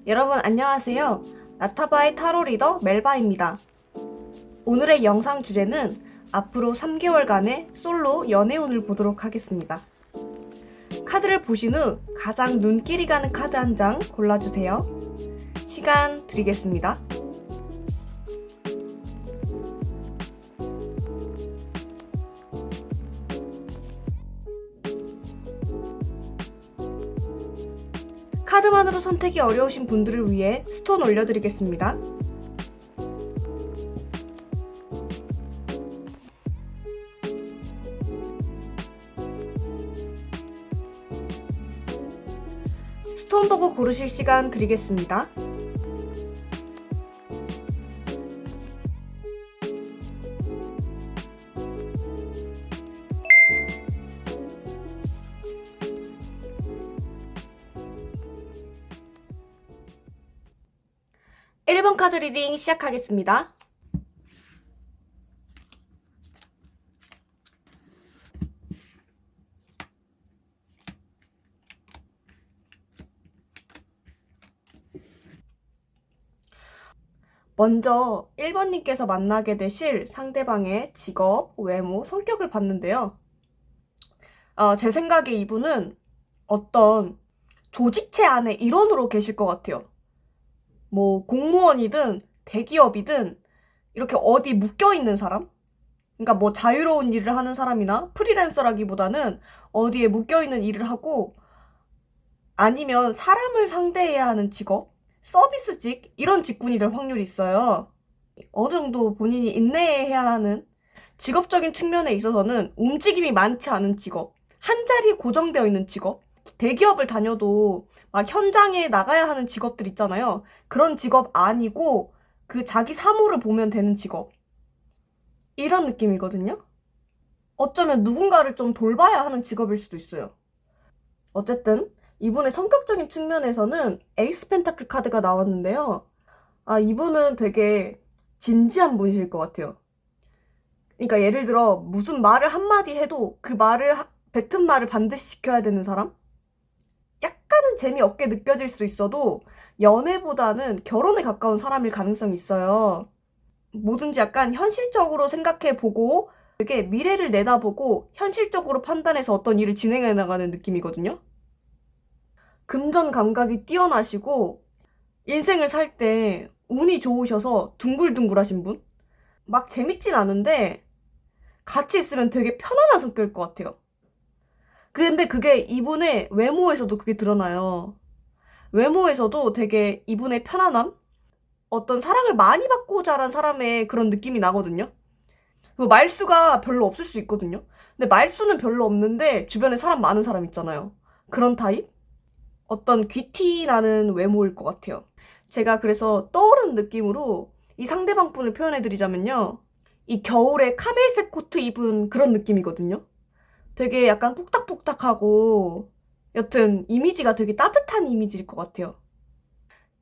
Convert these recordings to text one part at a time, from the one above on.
여러분 안녕하세요. 나타바의 타로 리더 멜바입니다. 오늘의 영상 주제는 앞으로 3개월간의 솔로 연애운을 보도록 하겠습니다. 카드를 보신 후 가장 눈길이 가는 카드 한 장 골라주세요. 시간 드리겠습니다. 카드만으로 선택이 어려우신 분들을 위해 스톤 올려드리겠습니다. 스톤 보고 고르실 시간 드리겠습니다. (1번) 카드 리딩 시작하겠습니다. 먼저 1번님께서 만나게 되실 상대방의 직업, 외모, 성격을 봤는데요. 제 생각에 이분은 어떤 조직체 안에 일원으로 계실 것 같아요. 뭐 공무원이든 대기업이든 이렇게 어디 묶여있는 사람? 그러니까 뭐 자유로운 일을 하는 사람이나 프리랜서라기보다는 어디에 묶여있는 일을 하고 아니면 사람을 상대해야 하는 직업, 서비스직 이런 직군이 될 확률이 있어요. 어느 정도 본인이 인내해야 하는 직업적인 측면에 있어서는 움직임이 많지 않은 직업, 한 자리에 고정되어 있는 직업, 대기업을 다녀도 막 현장에 나가야 하는 직업들 있잖아요. 그런 직업 아니고 그 자기 사무를 보면 되는 직업. 이런 느낌이거든요. 어쩌면 누군가를 좀 돌봐야 하는 직업일 수도 있어요. 어쨌든 이분의 성격적인 측면에서는 에이스 펜타클 카드가 나왔는데요. 이분은 되게 진지한 분이실 것 같아요. 그러니까 예를 들어 무슨 말을 한마디 해도 그 말을 뱉은 말을 반드시 지켜야 되는 사람? 약간은 재미없게 느껴질 수 있어도 연애보다는 결혼에 가까운 사람일 가능성이 있어요. 뭐든지 약간 현실적으로 생각해보고 되게 미래를 내다보고 현실적으로 판단해서 어떤 일을 진행해 나가는 느낌이거든요. 금전 감각이 뛰어나시고 인생을 살 때 운이 좋으셔서 둥글둥글하신 분? 막 재밌진 않은데 같이 있으면 되게 편안한 성격일 것 같아요. 근데 그게 이분의 외모에서도 그게 드러나요. 외모에서도 되게 이분의 편안함? 어떤 사랑을 많이 받고 자란 사람의 그런 느낌이 나거든요. 말수가 별로 없을 수 있거든요. 근데 말수는 별로 없는데 주변에 사람 많은 사람 있잖아요. 그런 타입? 어떤 귀티 나는 외모일 것 같아요. 제가 그래서 떠오른 느낌으로 이 상대방 분을 표현해드리자면요. 이 겨울에 카멜색 코트 입은 그런 느낌이거든요. 되게 약간 폭닥폭닥하고 여튼 이미지가 되게 따뜻한 이미지일 것 같아요.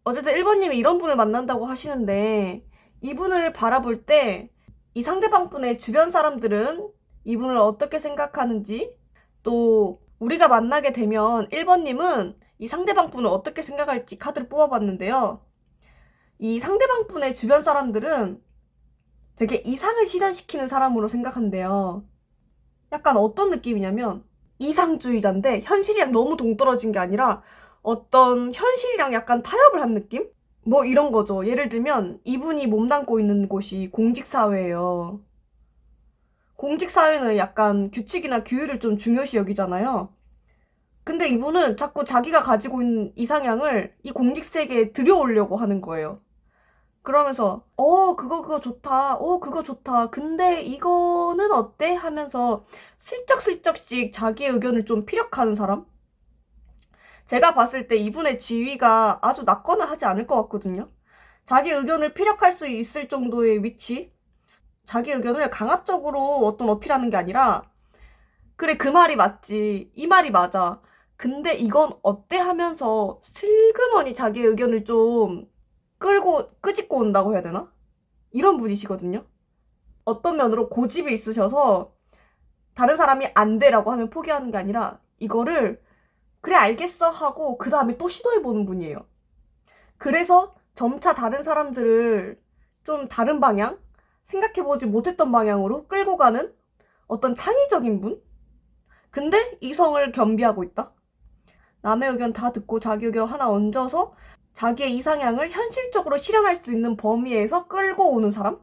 어쨌든 1번님이 이런 분을 만난다고 하시는데 이분을 바라볼 때 이 상대방 분의 주변 사람들은 이분을 어떻게 생각하는지 또 우리가 만나게 되면 1번님은 이 상대방 분을 어떻게 생각할지 카드를 뽑아봤는데요. 이 상대방 분의 주변 사람들은 되게 이상을 실현시키는 사람으로 생각한대요. 약간 어떤 느낌이냐면 이상주의자인데 현실이랑 너무 동떨어진 게 아니라 어떤 현실이랑 약간 타협을 한 느낌? 뭐 이런 거죠. 예를 들면 이분이 몸담고 있는 곳이 공직사회예요. 공직사회는 약간 규칙이나 규율을 좀 중요시 여기잖아요. 근데 이분은 자꾸 자기가 가지고 있는 이상향을 이 공직세계에 들여오려고 하는 거예요. 그러면서 그거 좋다. 그거 좋다. 근데 이거는 어때? 하면서 슬쩍슬쩍씩 자기의 의견을 좀 피력하는 사람? 제가 봤을 때 이분의 지위가 아주 낮거나 하지 않을 것 같거든요. 자기 의견을 피력할 수 있을 정도의 위치? 자기 의견을 강압적으로 어떤 어필하는 게 아니라 그래 그 말이 맞지. 이 말이 맞아. 근데 이건 어때? 하면서 슬그머니 자기의 의견을 좀 끄집고 온다고 해야 되나? 이런 분이시거든요. 어떤 면으로 고집이 있으셔서 다른 사람이 안 돼라고 하면 포기하는 게 아니라 이거를 그래 알겠어 하고 그 다음에 또 시도해보는 분이에요. 그래서 점차 다른 사람들을 좀 다른 방향, 생각해보지 못했던 방향으로 끌고 가는 어떤 창의적인 분? 근데 이성을 겸비하고 있다? 남의 의견 다 듣고 자기 의견 하나 얹어서 자기의 이상향을 현실적으로 실현할 수 있는 범위에서 끌고 오는 사람?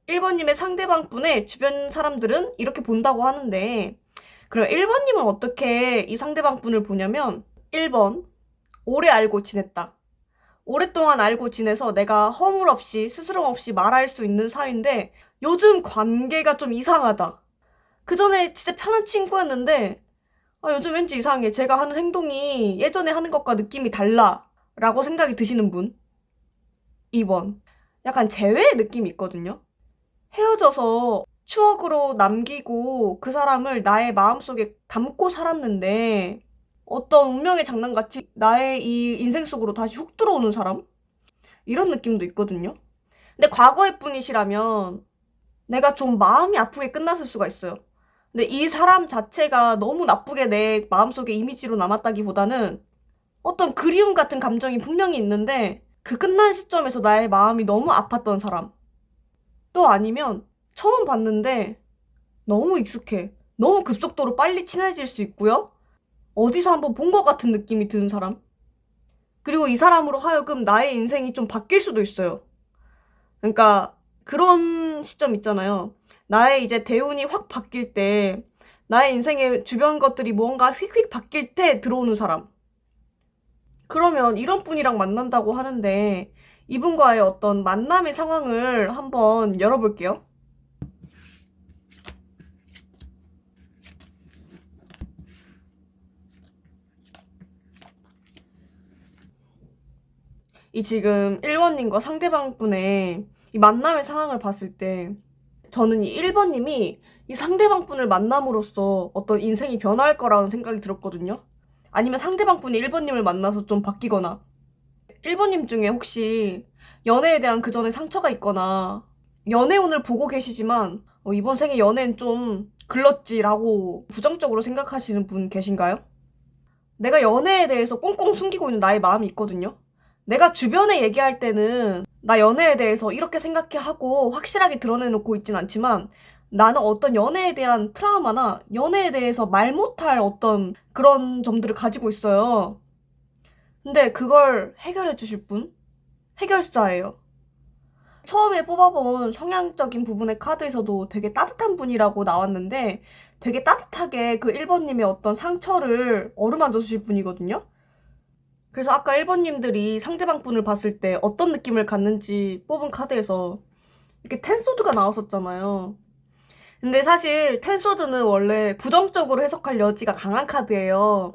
1번님의 상대방 분의 주변 사람들은 이렇게 본다고 하는데, 그럼 1번님은 어떻게 이 상대방 분을 보냐면, 1번, 오래 알고 지냈다. 오랫동안 알고 지내서 내가 허물 없이 스스럼 없이 말할 수 있는 사이인데 요즘 관계가 좀 이상하다. 그 전에 진짜 편한 친구였는데 요즘 왠지 이상해. 제가 하는 행동이 예전에 하는 것과 느낌이 달라. 라고 생각이 드시는 분. 2번. 약간 재회의 느낌이 있거든요. 헤어져서 추억으로 남기고 그 사람을 나의 마음속에 담고 살았는데 어떤 운명의 장난같이 나의 이 인생 속으로 다시 훅 들어오는 사람? 이런 느낌도 있거든요. 근데 과거의 분이시라면 내가 좀 마음이 아프게 끝났을 수가 있어요. 근데 이 사람 자체가 너무 나쁘게 내 마음속에 이미지로 남았다기보다는 어떤 그리움 같은 감정이 분명히 있는데 그 끝난 시점에서 나의 마음이 너무 아팠던 사람. 또 아니면 처음 봤는데 너무 익숙해. 너무 급속도로 빨리 친해질 수 있고요. 어디서 한번 본 것 같은 느낌이 드는 사람. 그리고 이 사람으로 하여금 나의 인생이 좀 바뀔 수도 있어요. 그러니까 그런 시점 있잖아요. 나의 이제 대운이 확 바뀔 때, 나의 인생의 주변 것들이 뭔가 휙휙 바뀔 때 들어오는 사람. 그러면 이런 분이랑 만난다고 하는데 이분과의 어떤 만남의 상황을 한번 열어볼게요. 이 지금 1번님과 상대방 분의 이 만남의 상황을 봤을 때 저는 이 1번님이 이 상대방 분을 만남으로써 어떤 인생이 변화할 거라는 생각이 들었거든요. 아니면 상대방 분이 1번님을 만나서 좀 바뀌거나 1번님 중에 혹시 연애에 대한 그 전에 상처가 있거나 연애운을 보고 계시지만 이번 생에 연애는 좀 글렀지라고 부정적으로 생각하시는 분 계신가요? 내가 연애에 대해서 꽁꽁 숨기고 있는 나의 마음이 있거든요. 내가 주변에 얘기할 때는 나 연애에 대해서 이렇게 생각해 하고 확실하게 드러내놓고 있진 않지만 나는 어떤 연애에 대한 트라우마나 연애에 대해서 말 못할 어떤 그런 점들을 가지고 있어요. 근데 그걸 해결해 주실 분? 해결사예요. 처음에 뽑아본 성향적인 부분의 카드에서도 되게 따뜻한 분이라고 나왔는데 되게 따뜻하게 그 1번님의 어떤 상처를 어루만져 주실 분이거든요. 그래서 아까 1번님들이 상대방 분을 봤을 때 어떤 느낌을 갖는지 뽑은 카드에서 이렇게 텐소드가 나왔었잖아요. 근데 사실 텐소드는 원래 부정적으로 해석할 여지가 강한 카드예요.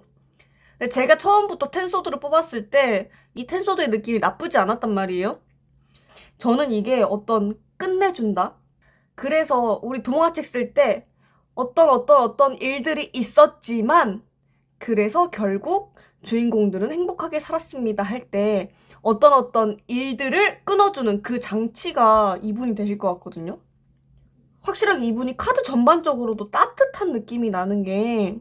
근데 제가 처음부터 텐소드를 뽑았을 때 이 텐소드의 느낌이 나쁘지 않았단 말이에요. 저는 이게 어떤 끝내준다? 그래서 우리 동화책 쓸 때 어떤 일들이 있었지만 그래서 결국 주인공들은 행복하게 살았습니다 할 때 어떤 일들을 끊어주는 그 장치가 이분이 되실 것 같거든요. 확실하게 이분이 카드 전반적으로도 따뜻한 느낌이 나는 게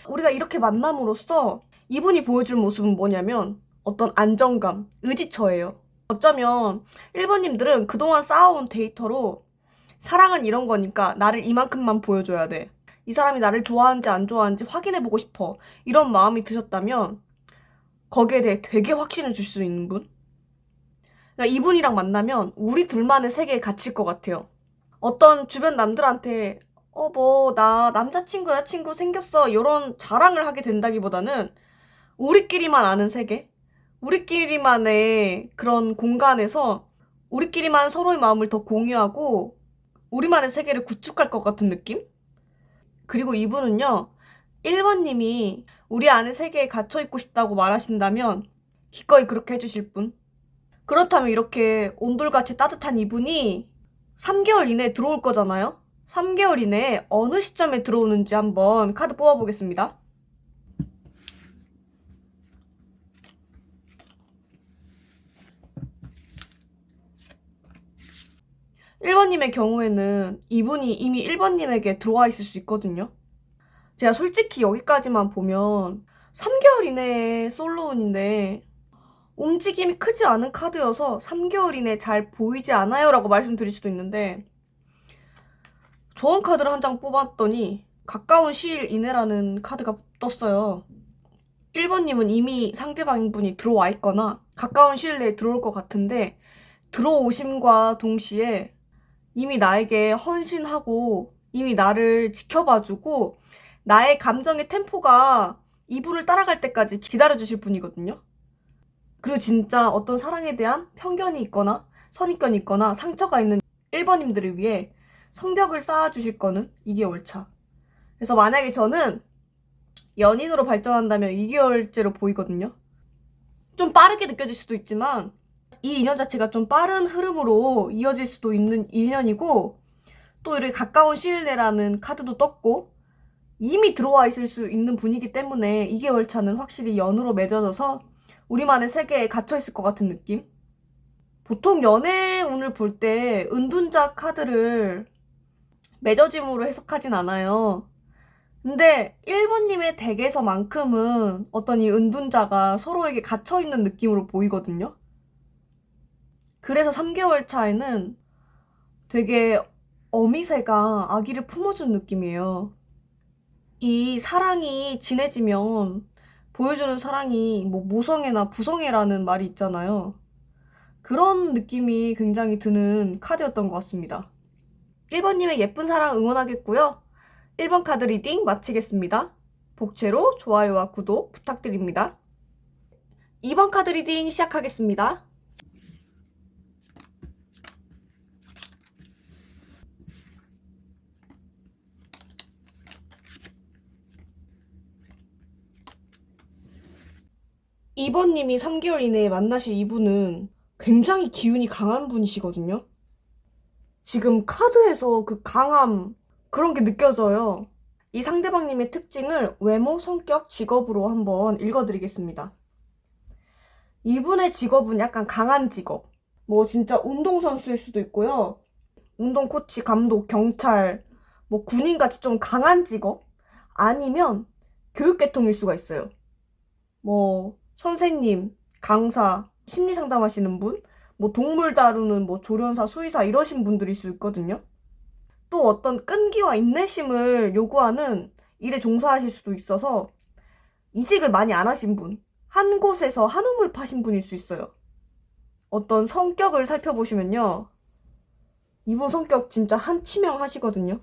우리가 이렇게 만남으로써 이분이 보여줄 모습은 뭐냐면 어떤 안정감, 의지처예요. 어쩌면 1번님들은 그동안 쌓아온 데이터로 사랑은 이런 거니까 나를 이만큼만 보여줘야 돼. 이 사람이 나를 좋아하는지 안 좋아하는지 확인해보고 싶어. 이런 마음이 드셨다면 거기에 대해 되게 확신을 줄 수 있는 분? 그러니까 이분이랑 만나면 우리 둘만의 세계에 갇힐 것 같아요. 어떤 주변 남들한테 나 남자친구, 여자친구 생겼어. 이런 자랑을 하게 된다기보다는 우리끼리만 아는 세계? 우리끼리만의 그런 공간에서 우리끼리만 서로의 마음을 더 공유하고 우리만의 세계를 구축할 것 같은 느낌? 그리고 이분은요, 1번님이 우리 안의 세계에 갇혀있고 싶다고 말하신다면 기꺼이 그렇게 해주실 분? 그렇다면 이렇게 온돌같이 따뜻한 이분이 3개월 이내에 들어올 거잖아요? 3개월 이내에 어느 시점에 들어오는지 한번 카드 뽑아보겠습니다. 1번님의 경우에는 이분이 이미 1번님에게 들어와 있을 수 있거든요. 제가 솔직히 여기까지만 보면 3개월 이내에 솔로운인데 움직임이 크지 않은 카드여서 3개월 이내 잘 보이지 않아요 라고 말씀드릴 수도 있는데, 좋은 카드를 한 장 뽑았더니 가까운 시일 이내라는 카드가 떴어요. 1번님은 이미 상대방분이 들어와 있거나 가까운 시일 내에 들어올 것 같은데, 들어오심과 동시에 이미 나에게 헌신하고 이미 나를 지켜봐주고 나의 감정의 템포가 이분을 따라갈 때까지 기다려주실 분이거든요. 그리고 진짜 어떤 사랑에 대한 편견이 있거나 선입견이 있거나 상처가 있는 1번님들을 위해 성벽을 쌓아주실 거는 2개월 차. 그래서 만약에 저는 연인으로 발전한다면 2개월째로 보이거든요. 좀 빠르게 느껴질 수도 있지만 이 인연 자체가 좀 빠른 흐름으로 이어질 수도 있는 인연이고, 또 이렇게 가까운 시일 내라는 카드도 떴고 이미 들어와 있을 수 있는 분이기 때문에 2개월 차는 확실히 연으로 맺어져서 우리만의 세계에 갇혀 있을 것 같은 느낌? 보통 연애운을 볼 때 은둔자 카드를 맺어짐으로 해석하진 않아요. 근데 1번님의 덱에서만큼은 어떤 이 은둔자가 서로에게 갇혀있는 느낌으로 보이거든요. 그래서 3개월 차에는 되게 어미새가 아기를 품어준 느낌이에요. 이 사랑이 진해지면 보여주는 사랑이 뭐 모성애나 부성애라는 말이 있잖아요. 그런 느낌이 굉장히 드는 카드였던 것 같습니다. 1번님의 예쁜 사랑 응원하겠고요. 1번 카드 리딩 마치겠습니다. 복채로 좋아요와 구독 부탁드립니다. 2번 카드 리딩 시작하겠습니다. 이번님이 3개월 이내에 만나실 이분은 굉장히 기운이 강한 분이시거든요. 지금 카드에서 그 강함, 그런 게 느껴져요. 이 상대방님의 특징을 외모, 성격, 직업으로 한번 읽어드리겠습니다. 이분의 직업은 약간 강한 직업. 뭐 진짜 운동선수일 수도 있고요. 운동 코치, 감독, 경찰, 뭐 군인같이 좀 강한 직업? 아니면 교육계통일 수가 있어요. 뭐 선생님, 강사, 심리 상담하시는 분, 뭐 동물 다루는 뭐 조련사, 수의사 이러신 분들일 수 있거든요. 또 어떤 끈기와 인내심을 요구하는 일에 종사하실 수도 있어서 이직을 많이 안 하신 분, 한 곳에서 한우물 파신 분일 수 있어요. 어떤 성격을 살펴보시면요, 이분 성격 진짜 한치명하시거든요.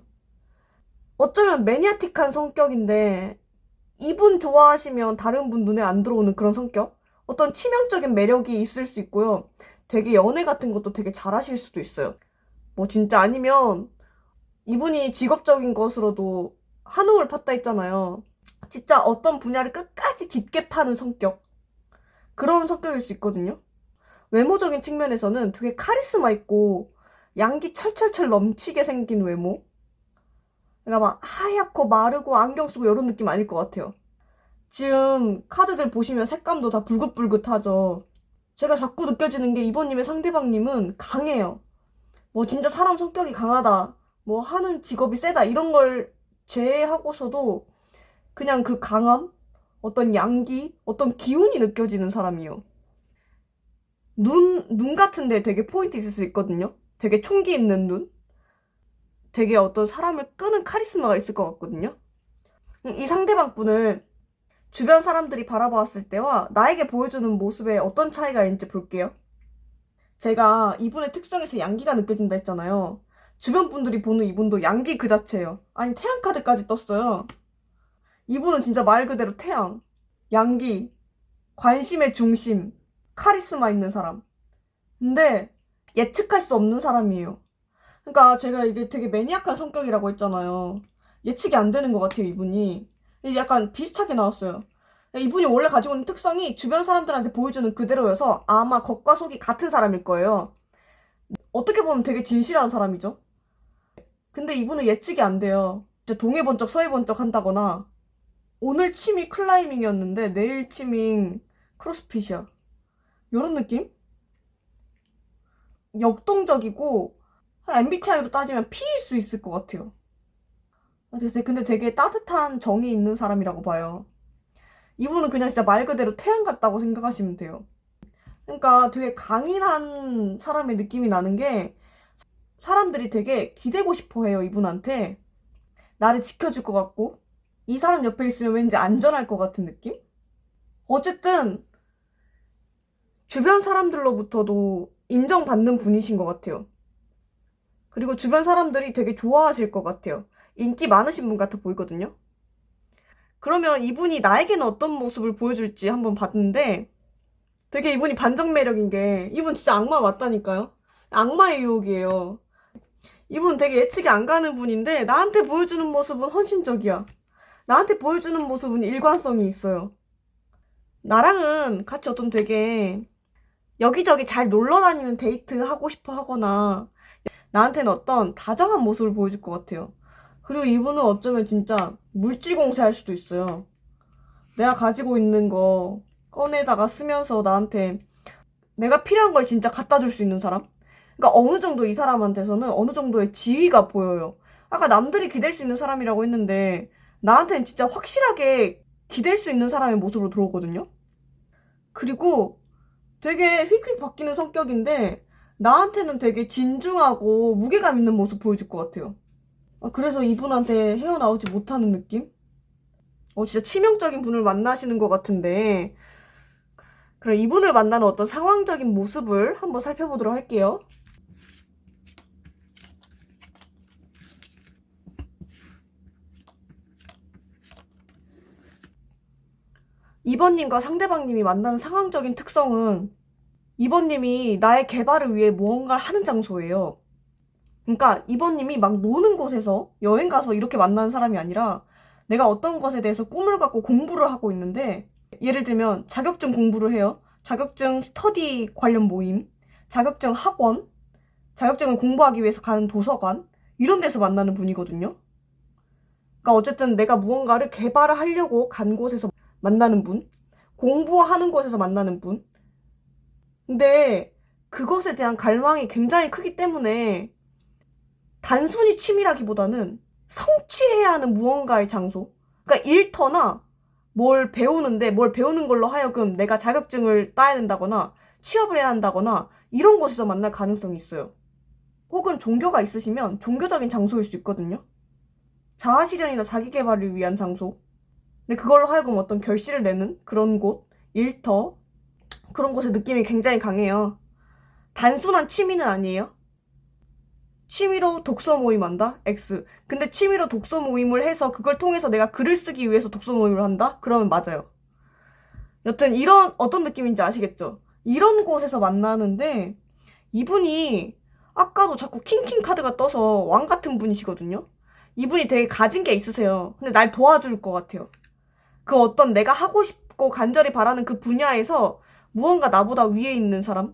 어쩌면 매니아틱한 성격인데 이분 좋아하시면 다른 분 눈에 안 들어오는 그런 성격? 어떤 치명적인 매력이 있을 수 있고요. 되게 연애 같은 것도 되게 잘하실 수도 있어요. 뭐 진짜 아니면 이분이 직업적인 것으로도 한움을 팠다 했잖아요. 진짜 어떤 분야를 끝까지 깊게 파는 성격. 그런 성격일 수 있거든요. 외모적인 측면에서는 되게 카리스마 있고 양기 철철철 넘치게 생긴 외모. 그러니까 막 하얗고 마르고 안경 쓰고 이런 느낌 아닐 것 같아요. 지금 카드들 보시면 색감도 다 붉긋붉긋하죠. 제가 자꾸 느껴지는 게 이번님의 상대방님은 강해요. 뭐 진짜 사람 성격이 강하다, 뭐 하는 직업이 세다 이런 걸 제외하고서도 그냥 그 강함, 어떤 양기, 어떤 기운이 느껴지는 사람이에요. 눈 같은데 되게 포인트 있을 수 있거든요. 되게 총기 있는 눈. 되게 어떤 사람을 끄는 카리스마가 있을 것 같거든요. 이 상대방 분을 주변 사람들이 바라보았을 때와 나에게 보여주는 모습에 어떤 차이가 있는지 볼게요. 제가 이분의 특성에서 양기가 느껴진다 했잖아요. 주변 분들이 보는 이분도 양기 그 자체예요. 아니 태양 카드까지 떴어요. 이분은 진짜 말 그대로 태양, 양기, 관심의 중심, 카리스마 있는 사람. 근데 예측할 수 없는 사람이에요. 그러니까 제가 이게 되게 매니악한 성격이라고 했잖아요. 예측이 안 되는 것 같아요, 이분이. 약간 비슷하게 나왔어요. 이분이 원래 가지고 있는 특성이 주변 사람들한테 보여주는 그대로여서 아마 겉과 속이 같은 사람일 거예요. 어떻게 보면 되게 진실한 사람이죠. 근데 이분은 예측이 안 돼요. 진짜 동해 번쩍 서해 번쩍 한다거나 오늘 취미 클라이밍이었는데 내일 취미 크로스핏이야. 이런 느낌? 역동적이고 MBTI로 따지면 P일 수 있을 것 같아요. 근데 되게 따뜻한 정이 있는 사람이라고 봐요. 이분은 그냥 진짜 말 그대로 태양 같다고 생각하시면 돼요. 그러니까 되게 강인한 사람의 느낌이 나는 게 사람들이 되게 기대고 싶어 해요, 이분한테. 나를 지켜줄 것 같고, 이 사람 옆에 있으면 왠지 안전할 것 같은 느낌? 어쨌든, 주변 사람들로부터도 인정받는 분이신 것 같아요. 그리고 주변 사람들이 되게 좋아하실 것 같아요. 인기 많으신 분 같아 보이거든요. 그러면 이분이 나에게는 어떤 모습을 보여줄지 한번 봤는데 되게 이분이 반전 매력인 게 이분 진짜 악마 맞다니까요. 악마의 유혹이에요. 이분 되게 예측이 안 가는 분인데 나한테 보여주는 모습은 헌신적이야. 나한테 보여주는 모습은 일관성이 있어요. 나랑은 같이 어떤 되게 여기저기 잘 놀러 다니는 데이트 하고 싶어 하거나 나한테는 어떤 다정한 모습을 보여줄 것 같아요. 그리고 이분은 어쩌면 진짜 물질 공세할 수도 있어요. 내가 가지고 있는 거 꺼내다가 쓰면서 나한테 내가 필요한 걸 진짜 갖다 줄 수 있는 사람? 그러니까 어느 정도 이 사람한테서는 어느 정도의 지위가 보여요. 아까 남들이 기댈 수 있는 사람이라고 했는데 나한테는 진짜 확실하게 기댈 수 있는 사람의 모습으로 들어오거든요. 그리고 되게 휙휙 바뀌는 성격인데 나한테는 되게 진중하고 무게감 있는 모습 보여줄 것 같아요. 그래서 이분한테 헤어나오지 못하는 느낌? 진짜 치명적인 분을 만나시는 것 같은데 그럼 이분을 만나는 어떤 상황적인 모습을 한번 살펴보도록 할게요. 이번님과 상대방님이 만나는 상황적인 특성은 이번님이 나의 개발을 위해 무언가를 하는 장소예요. 그러니까 이번님이 막 노는 곳에서 여행 가서 이렇게 만나는 사람이 아니라 내가 어떤 것에 대해서 꿈을 갖고 공부를 하고 있는데 예를 들면 자격증 공부를 해요. 자격증 스터디 관련 모임, 자격증 학원, 자격증을 공부하기 위해서 가는 도서관 이런 데서 만나는 분이거든요. 그러니까 어쨌든 내가 무언가를 개발을 하려고 간 곳에서 만나는 분, 공부하는 곳에서 만나는 분. 근데 그것에 대한 갈망이 굉장히 크기 때문에 단순히 취미라기보다는 성취해야 하는 무언가의 장소. 그러니까 일터나 뭘 배우는데 뭘 배우는 걸로 하여금 내가 자격증을 따야 된다거나 취업을 해야 한다거나 이런 곳에서 만날 가능성이 있어요. 혹은 종교가 있으시면 종교적인 장소일 수 있거든요. 자아실현이나 자기계발을 위한 장소. 근데 그걸로 하여금 어떤 결실을 내는 그런 곳, 일터, 그런 곳의 느낌이 굉장히 강해요. 단순한 취미는 아니에요. 취미로 독서 모임 한다? X. 근데 취미로 독서 모임을 해서 그걸 통해서 내가 글을 쓰기 위해서 독서 모임을 한다? 그러면 맞아요. 여튼 이런 어떤 느낌인지 아시겠죠? 이런 곳에서 만나는데 이분이 아까도 자꾸 킹킹 카드가 떠서 왕 같은 분이시거든요? 이분이 되게 가진 게 있으세요. 근데 날 도와줄 것 같아요. 그 어떤 내가 하고 싶고 간절히 바라는 그 분야에서 무언가 나보다 위에 있는 사람?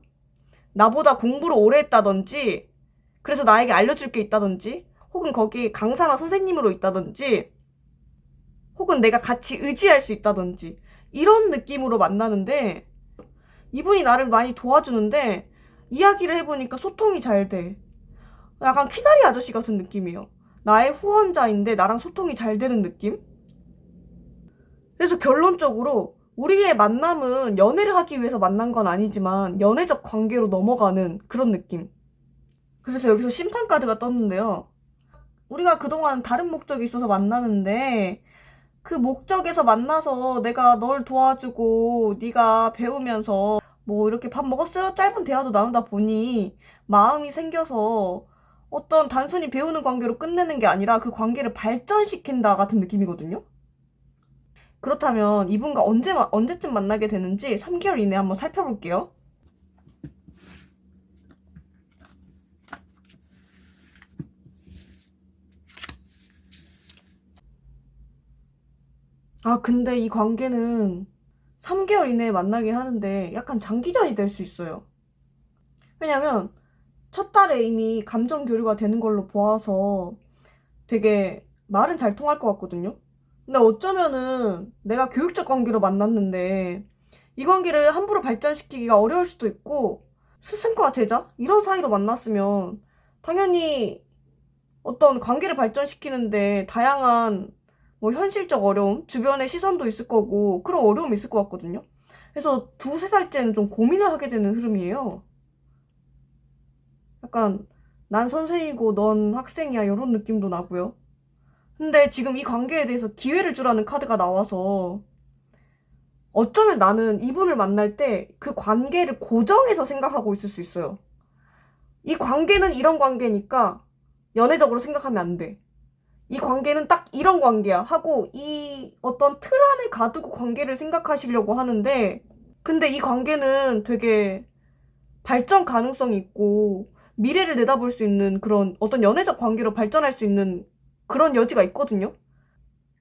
나보다 공부를 오래 했다든지 그래서 나에게 알려줄 게 있다든지 혹은 거기 강사나 선생님으로 있다든지 혹은 내가 같이 의지할 수 있다든지 이런 느낌으로 만나는데 이분이 나를 많이 도와주는데 이야기를 해보니까 소통이 잘 돼. 약간 키다리 아저씨 같은 느낌이에요. 나의 후원자인데 나랑 소통이 잘 되는 느낌? 그래서 결론적으로 우리의 만남은 연애를 하기 위해서 만난 건 아니지만 연애적 관계로 넘어가는 그런 느낌. 그래서 여기서 심판 카드가 떴는데요. 우리가 그동안 다른 목적이 있어서 만나는데 그 목적에서 만나서 내가 널 도와주고 네가 배우면서 뭐 이렇게 밥 먹었어요? 짧은 대화도 나누다 보니 마음이 생겨서 어떤 단순히 배우는 관계로 끝내는 게 아니라 그 관계를 발전시킨다 같은 느낌이거든요. 그렇다면 이분과 언제쯤 만나게 되는지 3개월 이내에 한번 살펴볼게요. 근데 이 관계는 3개월 이내에 만나긴 하는데 약간 장기전이 될 수 있어요. 왜냐면 첫 달에 이미 감정 교류가 되는 걸로 보아서 되게 말은 잘 통할 것 같거든요. 근데 어쩌면은 내가 교육적 관계로 만났는데 이 관계를 함부로 발전시키기가 어려울 수도 있고 스승과 제자? 이런 사이로 만났으면 당연히 어떤 관계를 발전시키는데 다양한 뭐 현실적 어려움, 주변의 시선도 있을 거고 그런 어려움이 있을 것 같거든요. 그래서 두세 살째는 좀 고민을 하게 되는 흐름이에요. 약간 난 선생이고 넌 학생이야 이런 느낌도 나고요. 근데 지금 이 관계에 대해서 기회를 주라는 카드가 나와서 어쩌면 나는 이분을 만날 때 그 관계를 고정해서 생각하고 있을 수 있어요. 이 관계는 이런 관계니까 연애적으로 생각하면 안 돼. 이 관계는 딱 이런 관계야 하고 이 어떤 틀 안에 가두고 관계를 생각하시려고 하는데, 근데 이 관계는 되게 발전 가능성이 있고 미래를 내다볼 수 있는 그런 어떤 연애적 관계로 발전할 수 있는 그런 여지가 있거든요.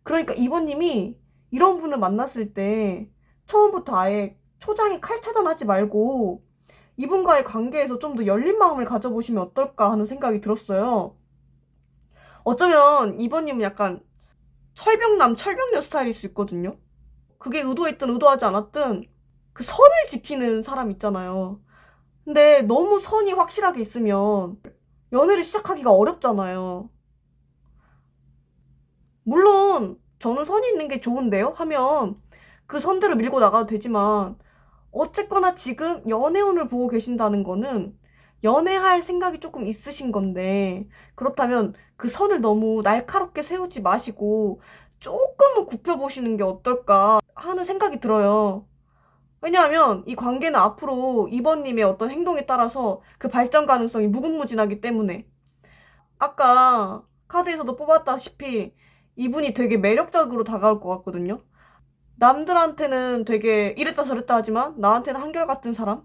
그러니까 이번님이 이런 분을 만났을 때 처음부터 아예 초장에 칼 차단하지 말고 이분과의 관계에서 좀 더 열린 마음을 가져보시면 어떨까 하는 생각이 들었어요. 어쩌면 이번님은 약간 철벽남, 철벽녀 스타일일 수 있거든요. 그게 의도했든 의도하지 않았든 그 선을 지키는 사람 있잖아요. 근데 너무 선이 확실하게 있으면 연애를 시작하기가 어렵잖아요. 물론 저는 선이 있는 게 좋은데요? 하면 그 선대로 밀고 나가도 되지만 어쨌거나 지금 연애운을 보고 계신다는 거는 연애할 생각이 조금 있으신 건데, 그렇다면 그 선을 너무 날카롭게 세우지 마시고 조금은 굽혀보시는 게 어떨까 하는 생각이 들어요. 왜냐하면 이 관계는 앞으로 이번님의 어떤 행동에 따라서 그 발전 가능성이 무궁무진하기 때문에, 아까 카드에서도 뽑았다시피 이분이 되게 매력적으로 다가올 것 같거든요. 남들한테는 되게 이랬다 저랬다 하지만 나한테는 한결같은 사람?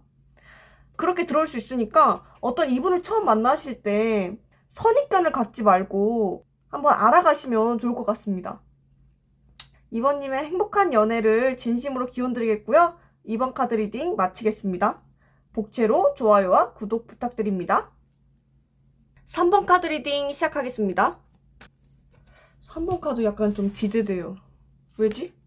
그렇게 들어올 수 있으니까 어떤 이분을 처음 만나실 때 선입견을 갖지 말고 한번 알아가시면 좋을 것 같습니다. 이번님의 행복한 연애를 진심으로 기원드리겠고요. 이번 카드 리딩 마치겠습니다. 복채로 좋아요와 구독 부탁드립니다. 3번 카드 리딩 시작하겠습니다. 3번 카드 약간 좀 기대돼요. 왜지?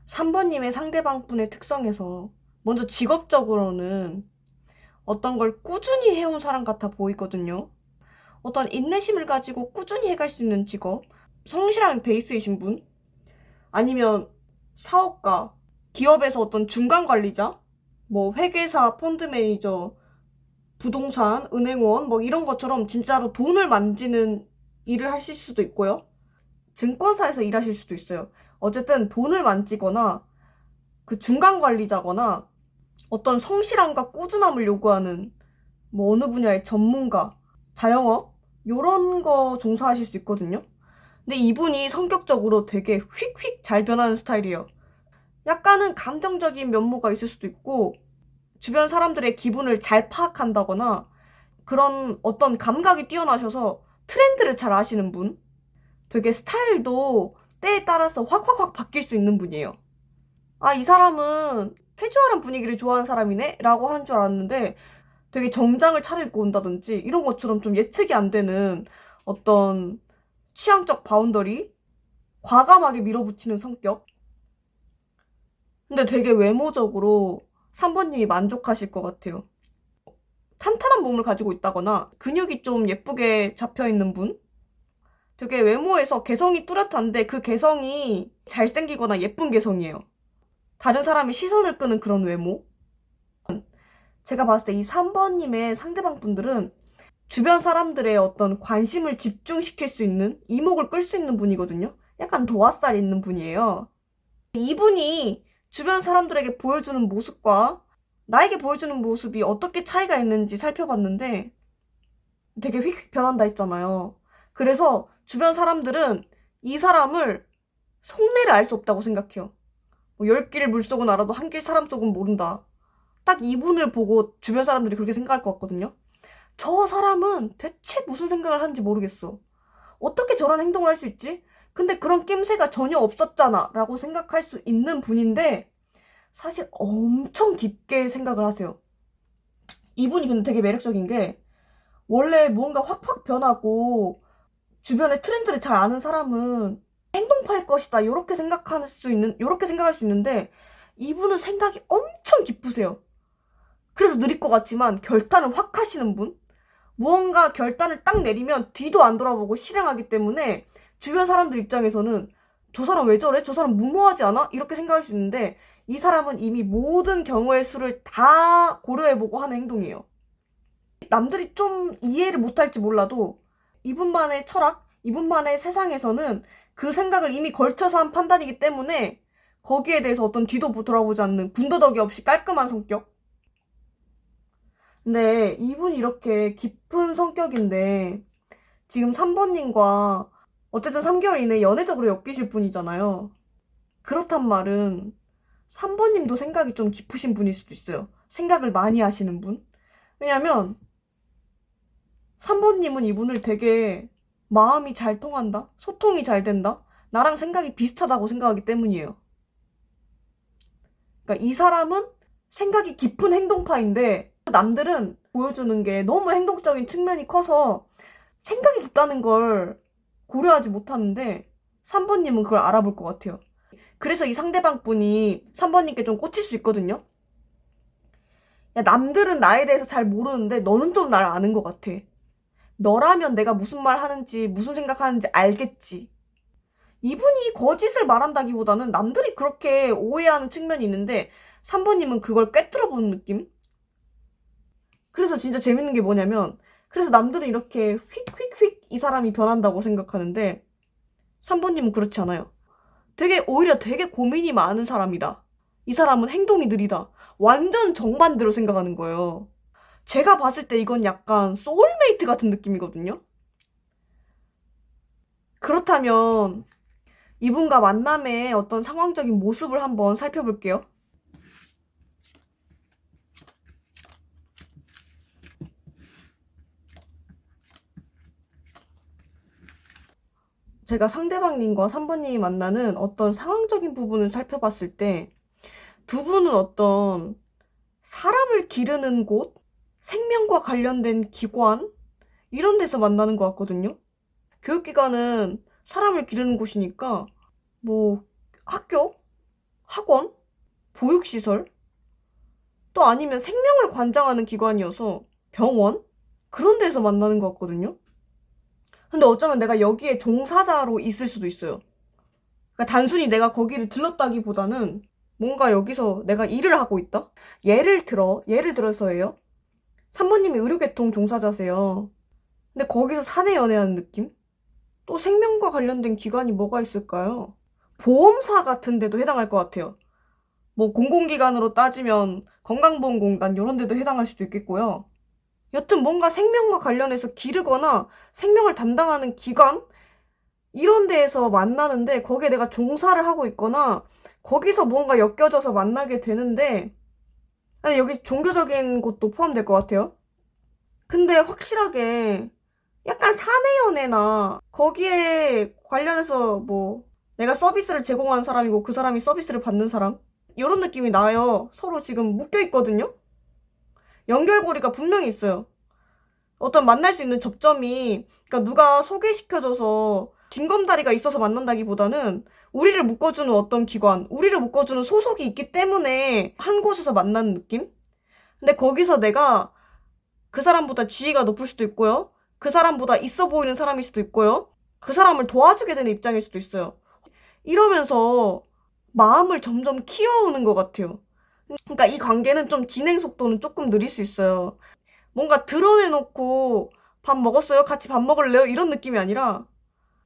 삼 번님의 상대방 분의 특성에서 먼저 직업적으로는 어떤 걸 꾸준히 해온 사람 같아 보이거든요. 어떤 인내심을 가지고 꾸준히 해갈 수 있는 직업, 성실한 베이스이신 분, 아니면 사업가, 기업에서 어떤 중간 관리자, 뭐 회계사, 펀드 매니저, 부동산, 은행원 뭐 이런 것처럼 진짜로 돈을 만지는 일을 하실 수도 있고요. 증권사에서 일하실 수도 있어요. 어쨌든 돈을 만지거나 그 중간 관리자거나 어떤 성실함과 꾸준함을 요구하는 뭐 어느 분야의 전문가, 자영업 요런 거 종사하실 수 있거든요. 근데 이분이 성격적으로 되게 휙휙 잘 변하는 스타일이에요. 약간은 감정적인 면모가 있을 수도 있고 주변 사람들의 기분을 잘 파악한다거나 그런 어떤 감각이 뛰어나셔서 트렌드를 잘 아시는 분, 되게 스타일도 때에 따라서 확확확 바뀔 수 있는 분이에요. 아, 이 사람은 캐주얼한 분위기를 좋아하는 사람이네? 라고 한 줄 알았는데 되게 정장을 차려입고 온다든지 이런 것처럼 좀 예측이 안 되는 어떤 취향적 바운더리? 과감하게 밀어붙이는 성격? 근데 되게 외모적으로 3번님이 만족하실 것 같아요. 탄탄한 몸을 가지고 있다거나 근육이 좀 예쁘게 잡혀있는 분? 되게 외모에서 개성이 뚜렷한데 그 개성이 잘생기거나 예쁜 개성이에요. 다른 사람의 시선을 끄는 그런 외모? 제가 봤을 때 이 3번님의 상대방 분들은 주변 사람들의 어떤 관심을 집중시킬 수 있는, 이목을 끌 수 있는 분이거든요. 약간 도화살 있는 분이에요. 이분이 주변 사람들에게 보여주는 모습과 나에게 보여주는 모습이 어떻게 차이가 있는지 살펴봤는데 되게 휙휙 변한다 했잖아요. 그래서 주변 사람들은 이 사람을 속내를 알 수 없다고 생각해요. 뭐 10길 물속은 알아도 한 길 사람 속은 모른다. 딱 이분을 보고 주변 사람들이 그렇게 생각할 것 같거든요. 저 사람은 대체 무슨 생각을 하는지 모르겠어. 어떻게 저런 행동을 할 수 있지? 근데 그런 낌새가 전혀 없었잖아 라고 생각할 수 있는 분인데 사실 엄청 깊게 생각을 하세요. 이분이 근데 되게 매력적인 게 원래 뭔가 확확 변하고 주변의 트렌드를 잘 아는 사람은 행동파일 것이다 요렇게 생각할 수 있는데 이분은 생각이 엄청 깊으세요. 그래서 느릴 것 같지만 결단을 확 하시는 분? 무언가 결단을 딱 내리면 뒤도 안 돌아보고 실행하기 때문에 주변 사람들 입장에서는 저 사람 왜 저래? 저 사람 무모하지 않아? 이렇게 생각할 수 있는데 이 사람은 이미 모든 경우의 수를 다 고려해보고 하는 행동이에요. 남들이 좀 이해를 못할지 몰라도 이분만의 철학, 이분만의 세상에서는 그 생각을 이미 걸쳐서 한 판단이기 때문에 거기에 대해서 어떤 뒤도 돌아보지 않는 군더더기 없이 깔끔한 성격. 근데 이분이 이렇게 깊은 성격인데 지금 3번님과 어쨌든 3개월 이내에 연애적으로 엮이실 분이잖아요. 그렇단 말은 3번님도 생각이 좀 깊으신 분일 수도 있어요. 생각을 많이 하시는 분. 왜냐면 3번님은 이분을 되게 마음이 잘 통한다? 소통이 잘 된다? 나랑 생각이 비슷하다고 생각하기 때문이에요. 그러니까 이 사람은 생각이 깊은 행동파인데 남들은 보여주는 게 너무 행동적인 측면이 커서 생각이 깊다는 걸 고려하지 못하는데 3번님은 그걸 알아볼 것 같아요. 그래서 이 상대방 분이 3번님께 좀 꽂힐 수 있거든요. 야, 남들은 나에 대해서 잘 모르는데 너는 좀 날 아는 것 같아. 너라면 내가 무슨 말 하는지 무슨 생각하는지 알겠지. 이분이 거짓을 말한다기보다는 남들이 그렇게 오해하는 측면이 있는데 3번님은 그걸 꿰뚫어 보는 느낌? 그래서 진짜 재밌는 게 뭐냐면 그래서 남들은 이렇게 휙휙휙 이 사람이 변한다고 생각하는데 3번님은 그렇지 않아요. 오히려 되게 고민이 많은 사람이다. 이 사람은 행동이 느리다. 완전 정반대로 생각하는 거예요. 제가 봤을 때 이건 약간 소울메이트 같은 느낌이거든요. 그렇다면 이분과 만남의 어떤 상황적인 모습을 한번 살펴볼게요. 제가 상대방님과 3번님이 만나는 어떤 상황적인 부분을 살펴봤을 때 두 분은 어떤 사람을 기르는 곳, 생명과 관련된 기관 이런 데서 만나는 것 같거든요. 교육기관은 사람을 기르는 곳이니까 뭐 학교, 학원, 보육시설 또 아니면 생명을 관장하는 기관이어서 병원 그런 데서 만나는 것 같거든요. 근데 어쩌면 내가 여기에 종사자로 있을 수도 있어요. 그러니까 단순히 내가 거기를 들렀다기보다는 뭔가 여기서 내가 일을 하고 있다? 예를 들어서예요. 3번님이 의료계통 종사자세요. 근데 거기서 사내 연애하는 느낌? 또 생명과 관련된 기관이 뭐가 있을까요? 보험사 같은 데도 해당할 것 같아요. 뭐 공공기관으로 따지면 건강보험공단 이런 데도 해당할 수도 있겠고요. 여튼 뭔가 생명과 관련해서 기르거나 생명을 담당하는 기관? 이런 데에서 만나는데 거기에 내가 종사를 하고 있거나 거기서 뭔가 엮여져서 만나게 되는데 아니 여기 종교적인 것도 포함될 것 같아요. 근데 확실하게 약간 사내 연애나 거기에 관련해서 뭐 내가 서비스를 제공하는 사람이고 그 사람이 서비스를 받는 사람 이런 느낌이 나요. 서로 지금 묶여 있거든요. 연결고리가 분명히 있어요. 어떤 만날 수 있는 접점이 그러니까 누가 소개시켜줘서 징검다리가 있어서 만난다기보다는 우리를 묶어주는 어떤 기관, 우리를 묶어주는 소속이 있기 때문에 한 곳에서 만나는 느낌? 근데 거기서 내가 그 사람보다 지위가 높을 수도 있고요. 그 사람보다 있어 보이는 사람일 수도 있고요. 그 사람을 도와주게 되는 입장일 수도 있어요. 이러면서 마음을 점점 키워오는 것 같아요. 그러니까 이 관계는 좀 진행 속도는 조금 느릴 수 있어요. 뭔가 드러내놓고 밥 먹었어요? 같이 밥 먹을래요? 이런 느낌이 아니라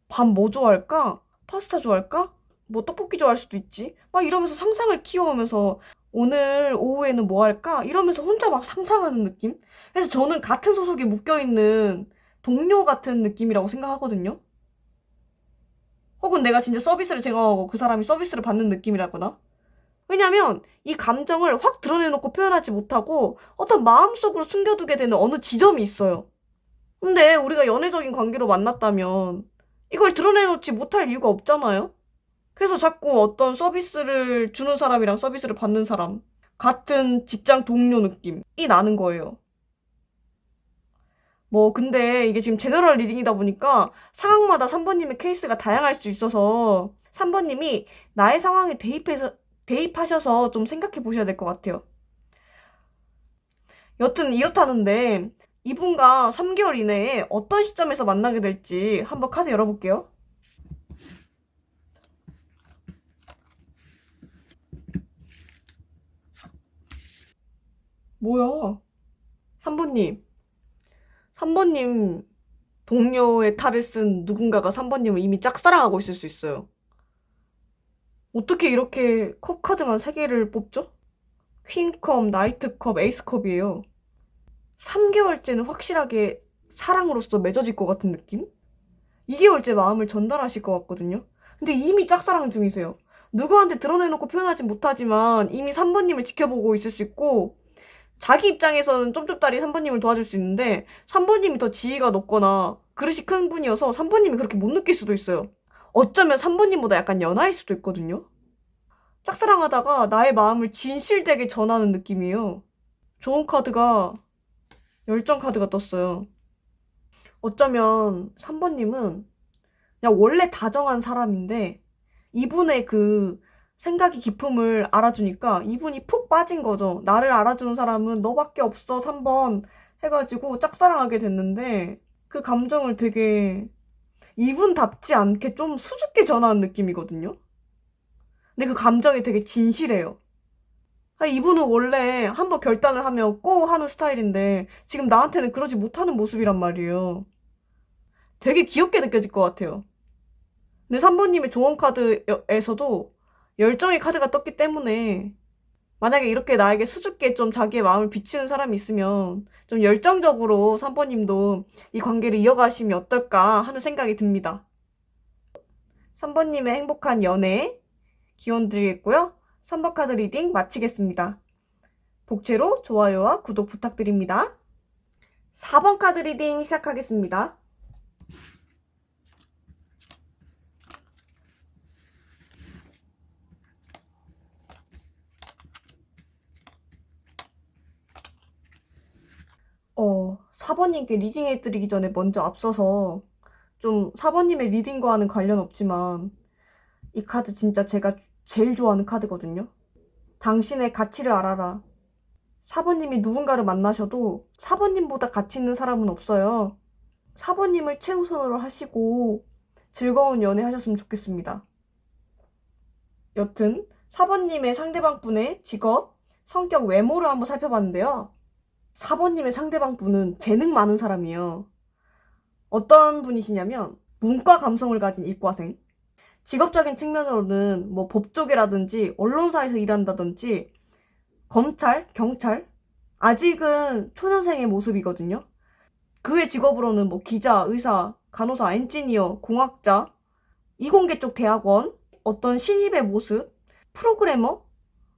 밥 뭐 좋아할까? 파스타 좋아할까? 뭐 떡볶이 좋아할 수도 있지. 막 이러면서 상상을 키워오면서 오늘 오후에는 뭐 할까? 이러면서 혼자 막 상상하는 느낌? 그래서 저는 같은 소속에 묶여있는 동료 같은 느낌이라고 생각하거든요. 혹은 내가 진짜 서비스를 제공하고 그 사람이 서비스를 받는 느낌이라거나. 왜냐면 이 감정을 확 드러내놓고 표현하지 못하고 어떤 마음속으로 숨겨두게 되는 어느 지점이 있어요. 근데 우리가 연애적인 관계로 만났다면 이걸 드러내놓지 못할 이유가 없잖아요? 그래서 자꾸 어떤 서비스를 주는 사람이랑 서비스를 받는 사람, 같은 직장 동료 느낌이 나는 거예요. 뭐, 근데 이게 지금 제너럴 리딩이다 보니까 상황마다 3번님의 케이스가 다양할 수 있어서 3번님이 나의 상황에 대입하셔서 좀 생각해 보셔야 될 것 같아요. 여튼 이렇다는데 이분과 3개월 이내에 어떤 시점에서 만나게 될지 한번 카드 열어볼게요. 뭐야? 3번님. 3번님 동료의 탈을 쓴 누군가가 3번님을 이미 짝사랑하고 있을 수 있어요. 어떻게 이렇게 컵 카드만 3개를 뽑죠? 퀸컵, 나이트컵, 에이스컵이에요. 3개월째는 확실하게 사랑으로서 맺어질 것 같은 느낌? 2개월째 마음을 전달하실 것 같거든요. 근데 이미 짝사랑 중이세요. 누구한테 드러내놓고 표현하진 못하지만 이미 3번님을 지켜보고 있을 수 있고, 자기 입장에서는 쫌쫌따리 3번님을 도와줄 수 있는데 3번님이 더 지위가 높거나 그릇이 큰 분이어서 3번님이 그렇게 못 느낄 수도 있어요. 어쩌면 3번님보다 약간 연하일 수도 있거든요. 짝사랑하다가 나의 마음을 진실되게 전하는 느낌이에요. 좋은 카드가 열정 카드가 떴어요. 어쩌면 3번님은 그냥 원래 다정한 사람인데 이분의 그 생각이 깊음을 알아주니까 이분이 푹 빠진 거죠. 나를 알아주는 사람은 너밖에 없어 3번 해가지고 짝사랑하게 됐는데 그 감정을 되게 이분답지 않게 좀 수줍게 전하는 느낌이거든요. 근데 그 감정이 되게 진실해요. 이분은 원래 한번 결단을 하면 꼭 하는 스타일인데 지금 나한테는 그러지 못하는 모습이란 말이에요. 되게 귀엽게 느껴질 것 같아요. 근데 3번님의 조언 카드에서도 열정의 카드가 떴기 때문에 만약에 이렇게 나에게 수줍게 좀 자기의 마음을 비치는 사람이 있으면 좀 열정적으로 3번님도 이 관계를 이어가시면 어떨까 하는 생각이 듭니다. 3번님의 행복한 연애 기원 드리겠고요. 3번 카드 리딩 마치겠습니다. 복채로 좋아요와 구독 부탁드립니다. 4번 카드 리딩 시작하겠습니다. 어, 4번님께 리딩해드리기 전에 먼저 앞서서 좀 4번님의 리딩과는 관련 없지만 이 카드 진짜 제가 제일 좋아하는 카드거든요. 당신의 가치를 알아라. 4번님이 누군가를 만나셔도 4번님보다 가치 있는 사람은 없어요. 4번님을 최우선으로 하시고 즐거운 연애 하셨으면 좋겠습니다. 여튼 4번님의 상대방분의 직업, 성격, 외모를 한번 살펴봤는데요. 4번님의 상대방분은 재능 많은 사람이에요. 어떤 분이시냐면 문과 감성을 가진 이과생. 직업적인 측면으로는 뭐 법조계라든지 언론사에서 일한다든지 검찰, 경찰. 아직은 초년생의 모습이거든요. 그의 직업으로는 뭐 기자, 의사, 간호사, 엔지니어, 공학자, 이공계 쪽 대학원, 어떤 신입의 모습, 프로그래머,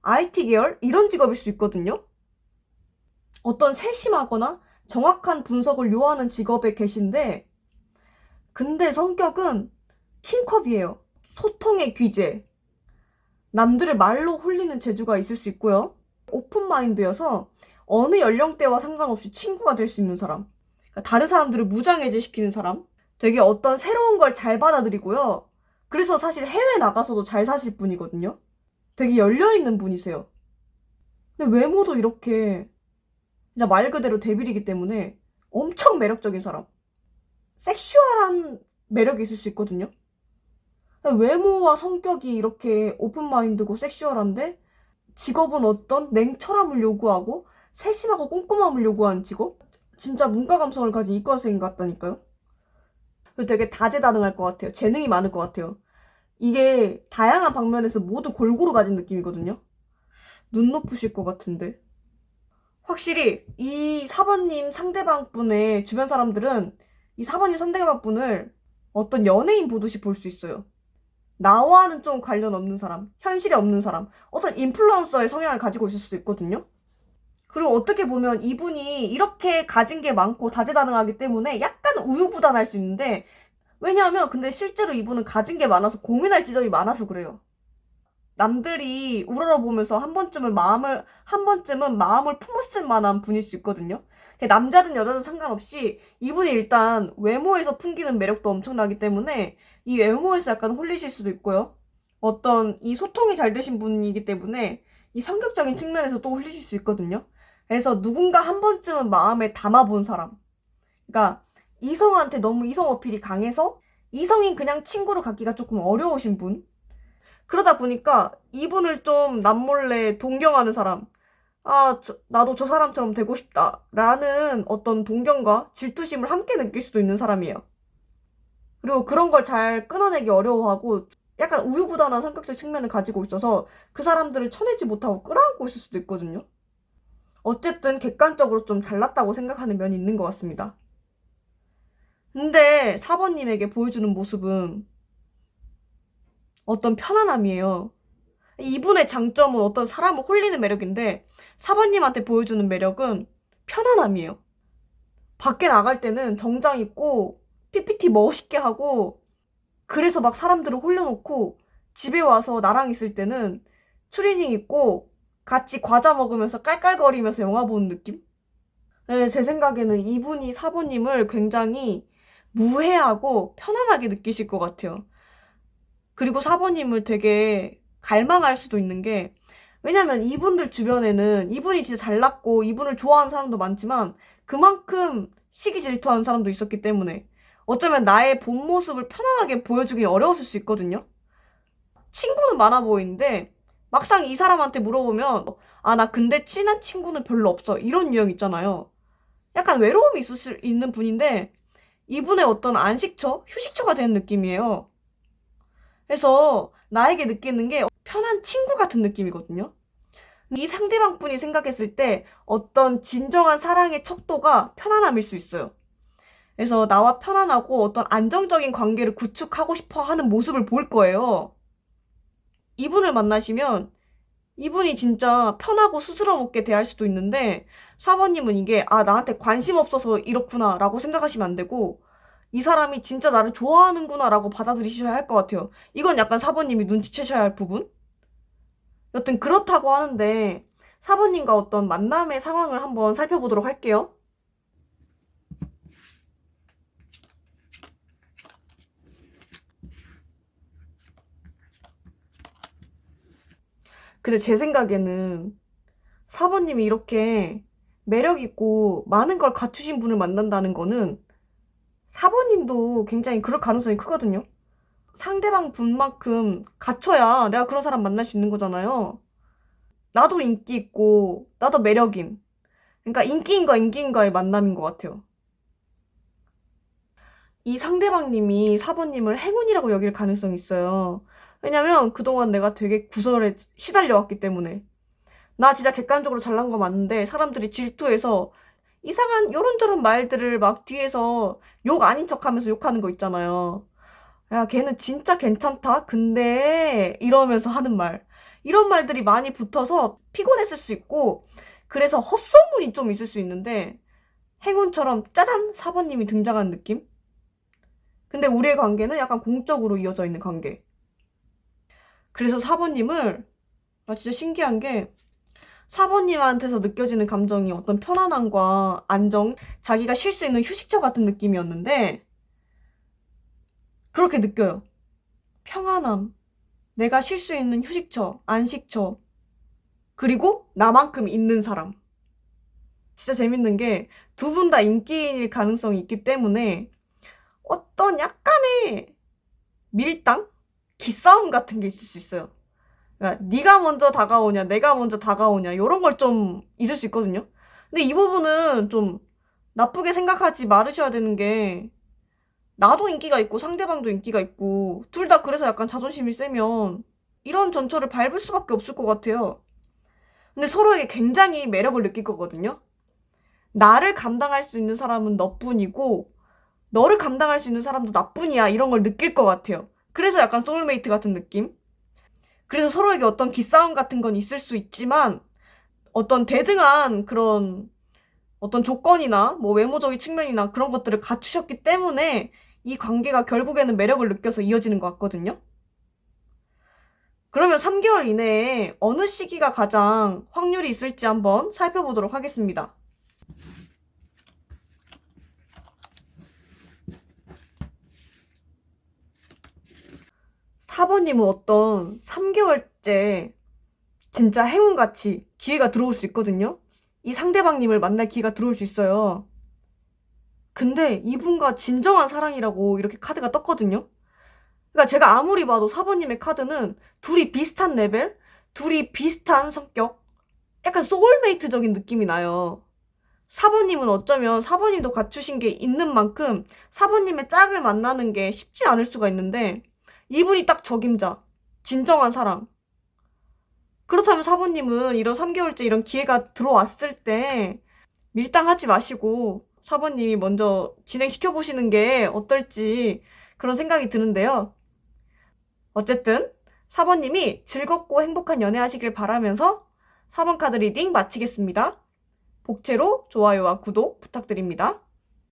IT 계열 이런 직업일 수 있거든요. 어떤 세심하거나 정확한 분석을 요하는 직업에 계신데 근데 성격은 킹컵이에요. 소통의 귀재. 남들을 말로 홀리는 재주가 있을 수 있고요. 오픈마인드여서 어느 연령대와 상관없이 친구가 될 수 있는 사람. 그러니까 다른 사람들을 무장해제시키는 사람. 되게 어떤 새로운 걸 잘 받아들이고요. 그래서 사실 해외 나가서도 잘 사실 분이거든요. 되게 열려있는 분이세요. 근데 외모도 이렇게 진짜 말 그대로 데빌이기 때문에 엄청 매력적인 사람. 섹슈얼한 매력이 있을 수 있거든요. 외모와 성격이 이렇게 오픈마인드고 섹슈얼한데 직업은 어떤 냉철함을 요구하고 세심하고 꼼꼼함을 요구하는 직업? 진짜 문과 감성을 가진 이과생 같다니까요. 되게 다재다능할 것 같아요. 재능이 많을 것 같아요. 이게 다양한 방면에서 모두 골고루 가진 느낌이거든요. 눈 높으실 것 같은데. 확실히 이 4번님 상대방 분의 주변 사람들은 이 4번님 상대방 분을 어떤 연예인 보듯이 볼 수 있어요. 나와는 좀 관련 없는 사람, 현실에 없는 사람, 어떤 인플루언서의 성향을 가지고 있을 수도 있거든요. 그리고 어떻게 보면 이분이 이렇게 가진 게 많고 다재다능하기 때문에 약간 우유부단할 수 있는데 왜냐하면 근데 실제로 이분은 가진 게 많아서 고민할 지점이 많아서 그래요. 남들이 우러러보면서 한 번쯤은 마음을 품었을 만한 분일 수 있거든요. 남자든 여자든 상관없이 이분이 일단 외모에서 풍기는 매력도 엄청나기 때문에 이 외모에서 약간 홀리실 수도 있고요. 어떤 이 소통이 잘 되신 분이기 때문에 이 성격적인 측면에서 또 홀리실 수 있거든요. 그래서 누군가 한 번쯤은 마음에 담아본 사람. 그러니까 이성한테 너무 이성 어필이 강해서 이성인 그냥 친구로 갖기가 조금 어려우신 분. 그러다 보니까 이분을 좀 남몰래 동경하는 사람. 아, 나도 저 사람처럼 되고 싶다. 라는 어떤 동경과 질투심을 함께 느낄 수도 있는 사람이에요. 그리고 그런 걸 잘 끊어내기 어려워하고 약간 우유부단한 성격적 측면을 가지고 있어서 그 사람들을 쳐내지 못하고 끌어안고 있을 수도 있거든요. 어쨌든 객관적으로 좀 잘났다고 생각하는 면이 있는 것 같습니다. 근데 4번님에게 보여주는 모습은 어떤 편안함이에요. 이분의 장점은 어떤 사람을 홀리는 매력인데 4번님한테 보여주는 매력은 편안함이에요. 밖에 나갈 때는 정장 입고 PPT 멋있게 하고 그래서 막 사람들을 홀려놓고 집에 와서 나랑 있을 때는 추리닝 입고 같이 과자 먹으면서 깔깔거리면서 영화 보는 느낌? 네, 제 생각에는 이분이 4번님을 굉장히 무해하고 편안하게 느끼실 것 같아요. 그리고 4번님을 되게 갈망할 수도 있는 게 왜냐면 이분들 주변에는 이분이 진짜 잘났고 이분을 좋아하는 사람도 많지만 그만큼 시기 질투하는 사람도 있었기 때문에 어쩌면 나의 본 모습을 편안하게 보여주기 어려웠을 수 있거든요. 친구는 많아 보이는데 막상 이 사람한테 물어보면 아, 나 근데 친한 친구는 별로 없어. 이런 유형 있잖아요. 약간 외로움이 있을 수 있는 분인데 이분의 어떤 안식처, 휴식처가 되는 느낌이에요. 그래서 나에게 느끼는 게 편한 친구 같은 느낌이거든요. 이 상대방 분이 생각했을 때 어떤 진정한 사랑의 척도가 편안함일 수 있어요. 그래서 나와 편안하고 어떤 안정적인 관계를 구축하고 싶어 하는 모습을 볼 거예요. 이분을 만나시면 이분이 진짜 편하고 스스럼 없게 대할 수도 있는데 4번님은 이게 아, 나한테 관심 없어서 이렇구나 라고 생각하시면 안 되고 이 사람이 진짜 나를 좋아하는구나 라고 받아들이셔야 할 것 같아요. 이건 약간 4번님이 눈치채셔야 할 부분? 여튼 그렇다고 하는데 4번님과 어떤 만남의 상황을 한번 살펴보도록 할게요. 근데 제 생각에는 4번님이 이렇게 매력있고 많은 걸 갖추신 분을 만난다는 거는 4번님도 굉장히 그럴 가능성이 크거든요. 상대방 분만큼 갖춰야 내가 그런 사람 만날 수 있는 거잖아요. 나도 인기 있고, 나도 매력인. 그러니까 인기인과 인기인과의 만남인 것 같아요. 이 상대방님이 4번님을 행운이라고 여길 가능성이 있어요. 왜냐면 그동안 내가 되게 구설에 시달려왔기 때문에. 나 진짜 객관적으로 잘난 거 맞는데 사람들이 질투해서 이상한 요런저런 말들을 막 뒤에서 욕 아닌 척 하면서 욕하는 거 있잖아요. 야, 걔는 진짜 괜찮다? 근데 이러면서 하는 말. 이런 말들이 많이 붙어서 피곤했을 수 있고 그래서 헛소문이 좀 있을 수 있는데 행운처럼 짜잔! 4번님이 등장한 느낌? 근데 우리의 관계는 약간 공적으로 이어져 있는 관계. 그래서 4번님을 나 진짜 신기한 게 4번님한테서 느껴지는 감정이 어떤 편안함과 안정, 자기가 쉴 수 있는 휴식처 같은 느낌이었는데 그렇게 느껴요. 평안함, 내가 쉴 수 있는 휴식처, 안식처, 그리고 나만큼 있는 사람. 진짜 재밌는 게 두 분 다 인기인일 가능성이 있기 때문에 어떤 약간의 밀당? 기싸움 같은 게 있을 수 있어요. 그러니까 네가 먼저 다가오냐, 내가 먼저 다가오냐 이런 걸 좀 있을 수 있거든요. 근데 이 부분은 좀 나쁘게 생각하지 말으셔야 되는 게 나도 인기가 있고 상대방도 인기가 있고 둘 다 그래서 약간 자존심이 세면 이런 전철을 밟을 수밖에 없을 것 같아요. 근데 서로에게 굉장히 매력을 느낄 거거든요. 나를 감당할 수 있는 사람은 너뿐이고 너를 감당할 수 있는 사람도 나뿐이야 이런 걸 느낄 것 같아요. 그래서 약간 소울메이트 같은 느낌? 그래서 서로에게 어떤 기싸움 같은 건 있을 수 있지만 어떤 대등한 그런 어떤 조건이나 뭐 외모적인 측면이나 그런 것들을 갖추셨기 때문에 이 관계가 결국에는 매력을 느껴서 이어지는 것 같거든요. 그러면 3개월 이내에 어느 시기가 가장 확률이 있을지 한번 살펴보도록 하겠습니다. 4번님은 어떤 3개월째 진짜 행운같이 기회가 들어올 수 있거든요. 이 상대방님을 만날 기회가 들어올 수 있어요. 근데 이분과 진정한 사랑이라고 이렇게 카드가 떴거든요. 그러니까 제가 아무리 봐도 4번님의 카드는 둘이 비슷한 레벨, 둘이 비슷한 성격, 약간 소울메이트적인 느낌이 나요. 4번님은 어쩌면 4번님도 갖추신 게 있는 만큼 4번님의 짝을 만나는 게 쉽지 않을 수가 있는데 이분이 딱 적임자, 진정한 사랑. 그렇다면 4번님은 이런 3개월째 이런 기회가 들어왔을 때 밀당하지 마시고 4번님이 먼저 진행시켜보시는 게 어떨지 그런 생각이 드는데요. 어쨌든 4번님이 즐겁고 행복한 연애하시길 바라면서 4번 카드 리딩 마치겠습니다. 복채로 좋아요와 구독 부탁드립니다.